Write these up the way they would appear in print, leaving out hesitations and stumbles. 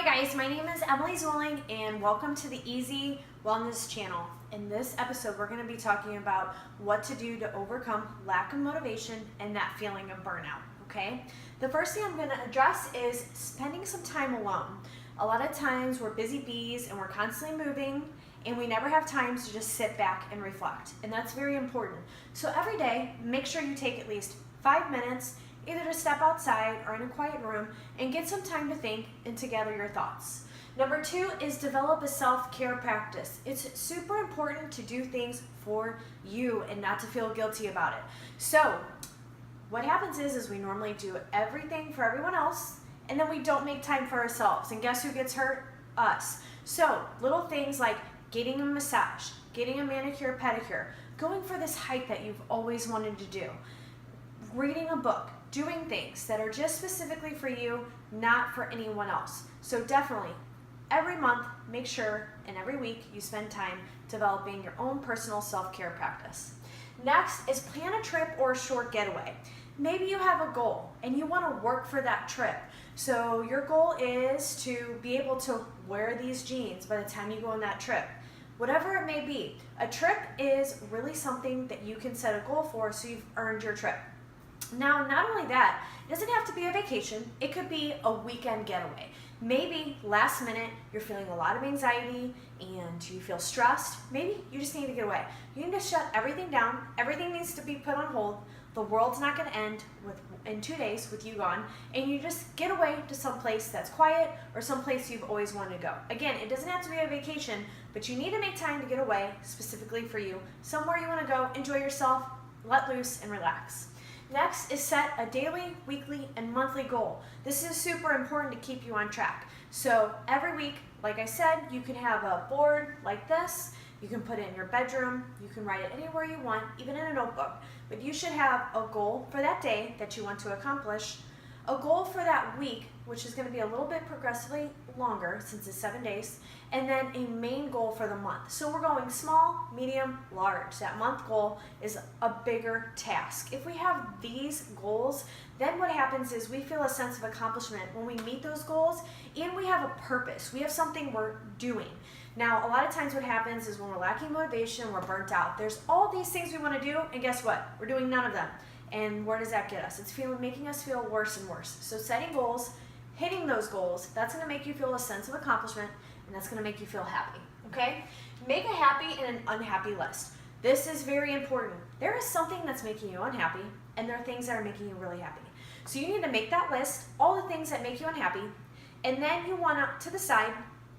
Hi guys, my name is Emily Zwilling and welcome to the Easy Wellness channel. In this episode, we're going to be talking about what to do to overcome lack of motivation and that feeling of burnout, okay? The first thing I'm going to address is spending some time alone. A lot of times we're busy bees and we're constantly moving and we never have time to just sit back and reflect, and that's very important. So every day, make sure you take at least 5 minutes either to step outside or in a quiet room and get some time to think and to gather your thoughts. Number 2 is develop a self-care practice. It's super important to do things for you and not to feel guilty about it. So what happens is we normally do everything for everyone else and then we don't make time for ourselves. And guess who gets hurt? Us. So little things like getting a massage, getting a manicure, pedicure, going for this hike that you've always wanted to do, reading a book, doing things that are just specifically for you, not for anyone else. So definitely, every month, make sure, and every week, you spend time developing your own personal self-care practice. Next is plan a trip or a short getaway. Maybe you have a goal and you want to work for that trip. So your goal is to be able to wear these jeans by the time you go on that trip. Whatever it may be, a trip is really something that you can set a goal for so you've earned your trip. Now, not only that, it doesn't have to be a vacation. It could be a weekend getaway. Maybe last minute you're feeling a lot of anxiety and you feel stressed. Maybe you just need to get away. You need to shut everything down. Everything needs to be put on hold. The world's not going to end in 2 days with you gone, and you just get away to some place that's quiet or some place you've always wanted to go. Again, it doesn't have to be a vacation, but you need to make time to get away specifically for you, somewhere you want to go, enjoy yourself, let loose, and relax. Next is set a daily, weekly, and monthly goal. This is super important to keep you on track. So every week, like I said, you can have a board like this. You can put it in your bedroom. You can write it anywhere you want, even in a notebook. But you should have a goal for that day that you want to accomplish, a goal for that week, which is going to be a little bit progressively longer since it's 7 days, and then a main goal for the month. So we're going small, medium, large. That month goal is a bigger task. If we have these goals, then what happens is we feel a sense of accomplishment when we meet those goals, and we have a purpose. We have something we're doing. Now, a lot of times what happens is when we're lacking motivation, we're burnt out. There's all these things we want to do, and guess what? We're doing none of them. And where does that get us? It's making us feel worse and worse. So setting goals, hitting those goals, that's going to make you feel a sense of accomplishment, and that's going to make you feel happy, okay? Make a happy and an unhappy list. This is very important. There is something that's making you unhappy, and there are things that are making you really happy. So you need to make that list, all the things that make you unhappy, and then you want to decide,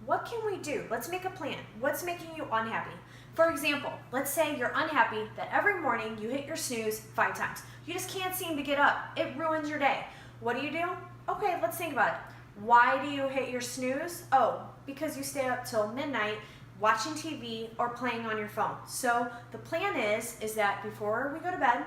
what can we do? Let's make a plan. What's making you unhappy? For example, let's say you're unhappy that every morning you hit your snooze 5 times. You just can't seem to get up. It ruins your day. What do? Okay, let's think about it. Why do you hit your snooze? Oh, because you stay up till midnight watching TV or playing on your phone. So the plan is that before we go to bed,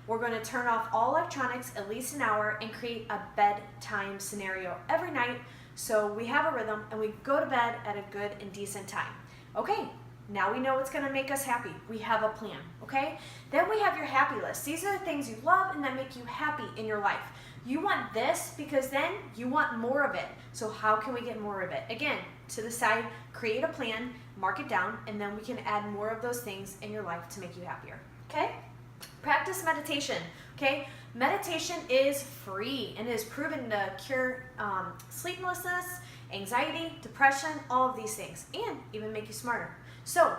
we're going to turn off all electronics at least an hour and create a bedtime scenario every night so we have a rhythm and we go to bed at a good and decent time. Okay. Now we know what's going to make us happy. We have a plan, okay? Then we have your happy list. These are the things you love and that make you happy in your life. You want this because then you want more of it. So how can we get more of it? Again, to the side, create a plan, mark it down, and then we can add more of those things in your life to make you happier, okay? Practice meditation, okay? Meditation is free and is proven to cure sleeplessness, anxiety, depression, all of these things, and even make you smarter. So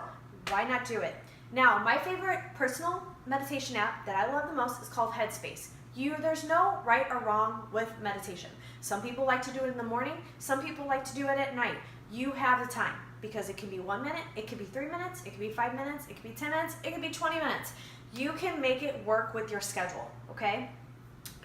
why not do it? Now, my favorite personal meditation app that I love the most is called Headspace. There's no right or wrong with meditation. Some people like to do it in the morning. Some people like to do it at night. You have the time because it can be 1 minute, it could be 3 minutes, it could be 5 minutes, it could be 10 minutes, it could be 20 minutes. You can make it work with your schedule, okay?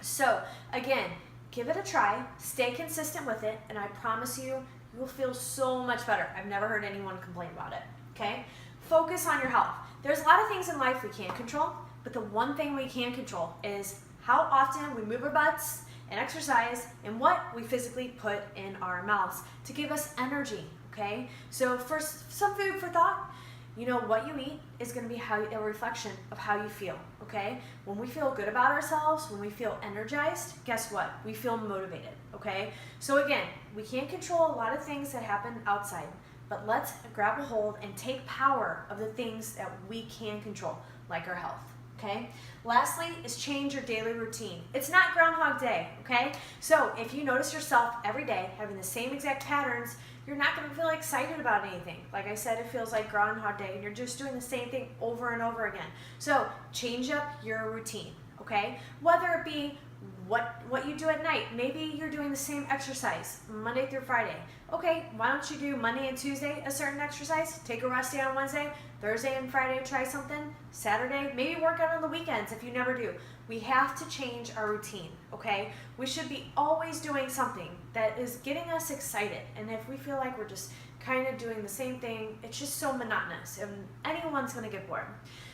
So again, give it a try, stay consistent with it, and I promise you, you will feel so much better. I've never heard anyone complain about it. Okay? Focus on your health. There's a lot of things in life we can't control, but the one thing we can control is how often we move our butts and exercise and what we physically put in our mouths to give us energy, okay? So for some food for thought, You know, what you eat is going to be a reflection of how you feel, okay? When we feel good about ourselves, when we feel energized, guess what? We feel motivated, okay? So again, we can't control a lot of things that happen outside, but let's grab a hold and take power of the things that we can control, like our health, okay? Lastly is change your daily routine. It's not Groundhog Day, okay? So if you notice yourself every day having the same exact patterns, you're not going to feel excited about anything. Like I said, it feels like Groundhog Day and you're just doing the same thing over and over again. So change up your routine, okay? Whether it be what you do at night. Maybe you're doing the same exercise Monday through Friday. Okay, why don't you do Monday and Tuesday a certain exercise? Take a rest day on Wednesday, Thursday and Friday try something, Saturday, maybe work out on the weekends if you never do. We have to change our routine, okay? We should be always doing something that is getting us excited. And if we feel like we're just kind of doing the same thing, it's just so monotonous and anyone's gonna get bored.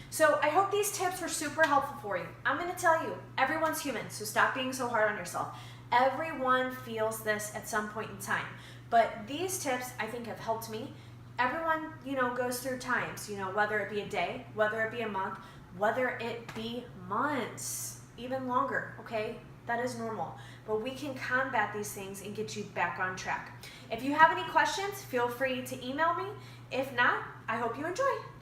So I hope these tips were super helpful for you. I'm gonna tell you, everyone's human, so stop being so hard on yourself. Everyone feels this at some point in time. But these tips, I think, have helped me. Everyone, goes through times, whether it be a day, whether it be a month, whether it be months, even longer, okay? That is normal. But we can combat these things and get you back on track. If you have any questions, feel free to email me. If not, I hope you enjoy.